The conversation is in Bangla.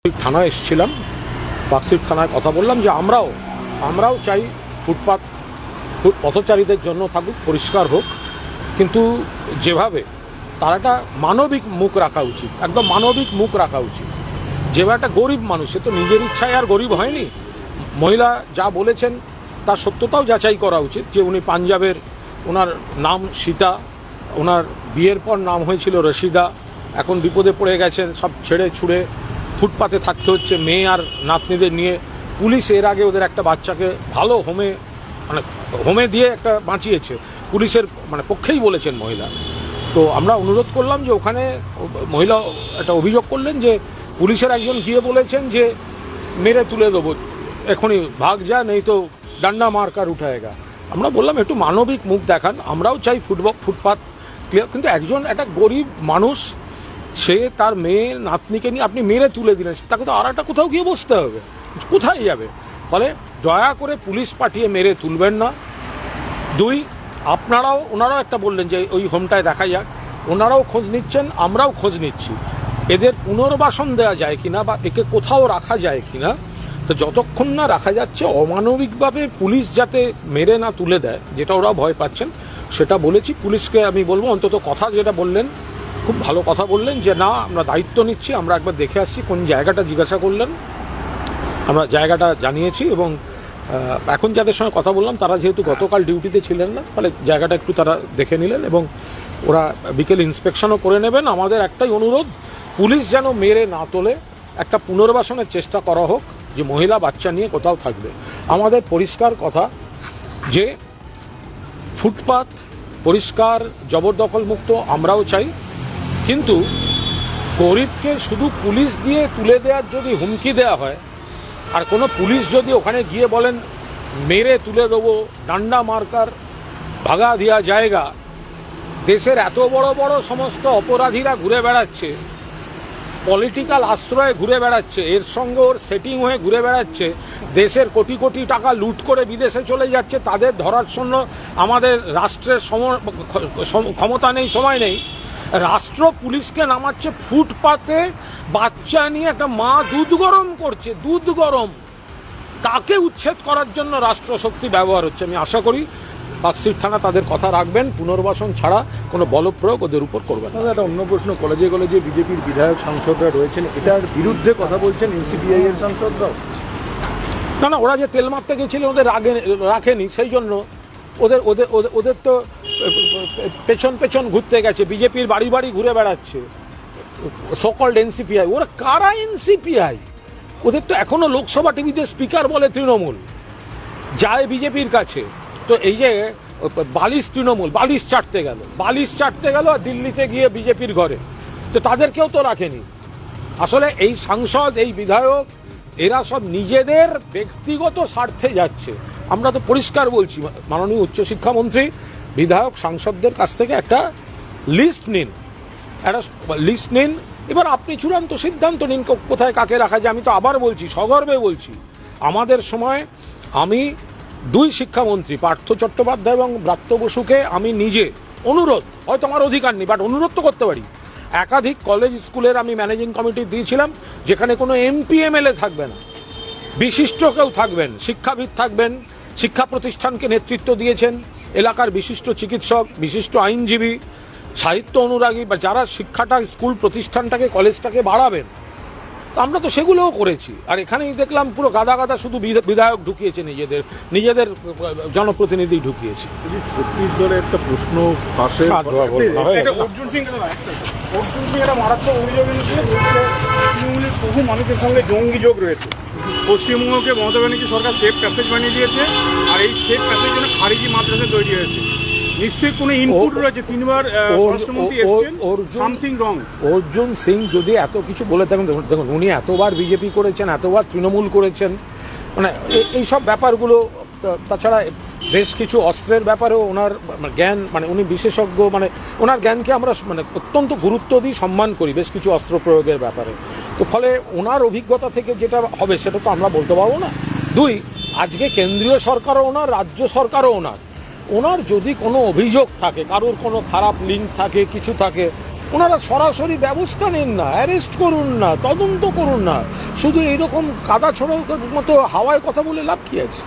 থানায় এসেছিলাম, পাকশির থানায় কথা বললাম যে আমরাও চাই ফুটপাত পথচারীদের জন্য থাকুক, পরিষ্কার হোক, কিন্তু যেভাবে তার একটা মানবিক মুখ রাখা উচিত, একদম মানবিক মুখ রাখা উচিত। যেভাবে একটা গরিব মানুষ, সে তো নিজের ইচ্ছায় আর গরিব হয়নি। মহিলা যা বলেছেন তার সত্যতাও যাচাই করা উচিত, যে উনি পাঞ্জাবের, ওনার নাম সীতা, ওনার বিয়ের পর নাম হয়েছিল রশিদা, এখন বিপদে পড়ে গেছেন, সব ছেড়ে ছুড়ে ফুটপাতে থাকতে হচ্ছে মেয়ে আর নাতনিদের নিয়ে। পুলিশ এর আগে ওদের একটা বাচ্চাকে ভালো হোমে দিয়ে একটা বাঁচিয়েছে, পুলিশের পক্ষেই বলেছেন মহিলা। তো আমরা অনুরোধ করলাম যে ওখানে মহিলা একটা অভিযোগ করলেন যে পুলিশের একজন গিয়ে বলেছেন যে মেরে তুলে দেবো, এখনই ভাগ যা, নেই তো ডান্ডা মার্কার উঠায়গা। আমরা বললাম একটু মানবিক মুখ দেখান, আমরাও চাই ফুটপাত ক্লিয়ার, কিন্তু একটা গরিব মানুষ, সে তার মেয়ে নাতনিকে নিয়ে আপনি মেরে তুলে দিলেন, তাকে তো আর একটা কোথাও গিয়ে বসতে হবে, কোথায় যাবে? ফলে দয়া করে পুলিশ পাঠিয়ে মেরে তুলবেন না। দুই, ওনারাও একটা বললেন যে ওই হোমটায় দেখা যাক, ওনারাও খোঁজ নিচ্ছেন, আমরাও খোঁজ নিচ্ছি, এদের পুনর্বাসন দেওয়া যায় কিনা বা একে কোথাও রাখা যায় কিনা। তো যতক্ষণ না রাখা যাচ্ছে, অমানবিকভাবে পুলিশ যাতে মেরে না তুলে দেয়, যেটা ওরা ভয় পাচ্ছেন, সেটা বলেছি পুলিশকে। আমি বলবো অন্তত কথা যেটা বললেন, খুব ভালো কথা বললেন, যে না আমরা দায়িত্ব নিচ্ছি, আমরা একবার দেখে আসছি, কোন জায়গাটা জিজ্ঞাসা করলেন, আমরা জায়গাটা জানিয়েছি। এবং এখন যাদের সঙ্গে কথা বললাম তারা যেহেতু গতকাল ডিউটিতে ছিলেন না, ফলে জায়গাটা একটু তারা দেখে নিলেন এবং ওরা বিকেল ইন্সপেকশনও করে নেবেন। আমাদের একটাই অনুরোধ, পুলিশ যেন মেরে না তোলে, একটা পুনর্বাসনের চেষ্টা করা হোক, যে মহিলা বাচ্চা নিয়ে কোথাও থাকবে। আমাদের পরিষ্কার কথা যে ফুটপাত পরিষ্কার, জবরদখল মুক্ত আমরাও চাই, কিন্তু গরিবকে শুধু পুলিশ দিয়ে তুলে দেওয়ার যদি হুমকি দেওয়া হয়, আর কোনো পুলিশ যদি ওখানে গিয়ে বলেন মেরে তুলে দেবো, ডান্ডা মার্কার ভাগা দেওয়া জায়গা, দেশের এত বড় বড় সমস্ত অপরাধীরা ঘুরে বেড়াচ্ছে, পলিটিক্যাল আশ্রয়ে ঘুরে বেড়াচ্ছে, এর সঙ্গে ওর সেটিং হয়ে ঘুরে বেড়াচ্ছে, দেশের কোটি কোটি টাকা লুট করে বিদেশে চলে যাচ্ছে, তাদের ধরার জন্য আমাদের রাষ্ট্রের ক্ষমতা নেই, সময় নেই। রাষ্ট্র পুলিশকে নামাচ্ছে ফুটপাতে, বাচ্চা নিয়ে একটা মা দুধ গরম করছে, দুধ গরম, তাকে উচ্ছেদ করার জন্য রাষ্ট্রশক্তি ব্যবহার হচ্ছে। আমি আশা করি পাকশির থানা তাদের কথা রাখবেন, পুনর্বাসন ছাড়া কোনো বলপ্রয়োগ ওদের উপর করবেন না। একটা অন্য প্রশ্ন, কলেজে কলেজে বিজেপির বিধায়ক সাংসদরা রয়েছেন, এটার বিরুদ্ধে কথা বলছেন এনসিপিআই এর সাংসদরাও? না, ওরা যে তেল মারতে গেছিল ওদের রাখেনি, সেই জন্য ওদের তো পেছন ঘুরতে গেছে, বিজেপির বাড়ি বাড়ি ঘুরে বেড়াচ্ছে সকল এনসিপিআই। ওরা কারা এনসিপিআই? ওদের তো এখনো লোকসভা টিভিতে স্পিকার বলে তৃণমূল, যায় বিজেপির কাছে। তো এই যে বালিশ তৃণমূল, বালিশ চাটতে গেল আর দিল্লিতে গিয়ে বিজেপির ঘরে, তো তাদেরকেও তো রাখেনি। আসলে এই সাংসদ, এই বিধায়ক, এরা সব নিজেদের ব্যক্তিগত স্বার্থে যাচ্ছে। আমরা তো পরিষ্কার বলছি, মাননীয় উচ্চশিক্ষামন্ত্রী বিধায়ক সাংসদদের কাছ থেকে একটা লিস্ট নিন, এবার আপনি চূড়ান্ত সিদ্ধান্ত নিন কোথায় কাকে রাখা যায়। আমি তো আবার বলছি, সগর্বে বলছি, আমাদের সময় আমি দুই শিক্ষামন্ত্রী পার্থ চট্টোপাধ্যায় এবং ব্রাত্য বসুকে আমি নিজে অনুরোধ, হয়তো আমার অধিকার নেই বাট অনুরোধ তো করতে পারি, একাধিক কলেজ স্কুলের আমি ম্যানেজিং কমিটি দিয়েছিলাম, যেখানে কোনো এমপি এমএলএ থাকবে না, বিশিষ্ট কেউ থাকবেন, শিক্ষাবিদ থাকবেন, শিক্ষা প্রতিষ্ঠানকে নেতৃত্ব দিয়েছেন, এলাকার বিশিষ্ট চিকিৎসক, বিশিষ্ট আইনজীবী, সাহিত্য অনুরাগী, বা যারা শিক্ষাটা, স্কুল প্রতিষ্ঠানটাকে, কলেজটাকে বাড়াবেন। তো আমরা তো সেগুলোও করেছি। আর এখানেই দেখলাম পুরো গাদা শুধু বিধায়ক ঢুকিয়েছে, নিজেদের জনপ্রতিনিধি ঢুকিয়েছে। ছত্তিশগড়ের একটা প্রশ্ন পাশে, অর্জুন সিং একটা মারাত্মক অভিযোগ এনেছিল, তৃণমূলের বহু মানুষের সঙ্গে জঙ্গি যোগ রয়েছে। পশ্চিমবঙ্গকে মমতা ব্যানার্জি সরকার সেফ প্যাসেজ বানিয়ে দিয়েছে, আর এই সেফ প্যাসেজের জন্য খারিজি মাদ্রাসা তৈরি হয়েছে। নিশ্চয়ই কোনো ইনপুট রয়েছে, তিনবার স্বরাষ্ট্রমন্ত্রী এসেছেন, সামথিং রং। অর্জুন সিং যদি এত কিছু বলে থাকেন, দেখুন উনি এতবার বিজেপি করেছেন, এতবার তৃণমূল করেছেন, এইসব ব্যাপারগুলো, তাছাড়া বেশ কিছু অস্ত্রের ব্যাপারেও ওনার জ্ঞান, উনি বিশেষজ্ঞ, ওনার জ্ঞানকে আমরা অত্যন্ত গুরুত্ব দিই, সম্মান করি বেশ কিছু অস্ত্র প্রয়োগের ব্যাপারে। তো ফলে ওনার অভিজ্ঞতা থেকে যেটা হবে সেটা তো আমরা বলতে পারবো না। দুই, আজকে কেন্দ্রীয় সরকারও ওনার, রাজ্য সরকারও ওনার যদি কোনো অভিযোগ থাকে, কারোর কোনো খারাপ লিঙ্ক থাকে, কিছু থাকে, ওনারা সরাসরি ব্যবস্থা নিন না, অ্যারেস্ট করুন না, তদন্ত করুন না, শুধু এইরকম কাদা ছড়ার মতো হাওয়ায় কথা বলে লাভ কি আছে?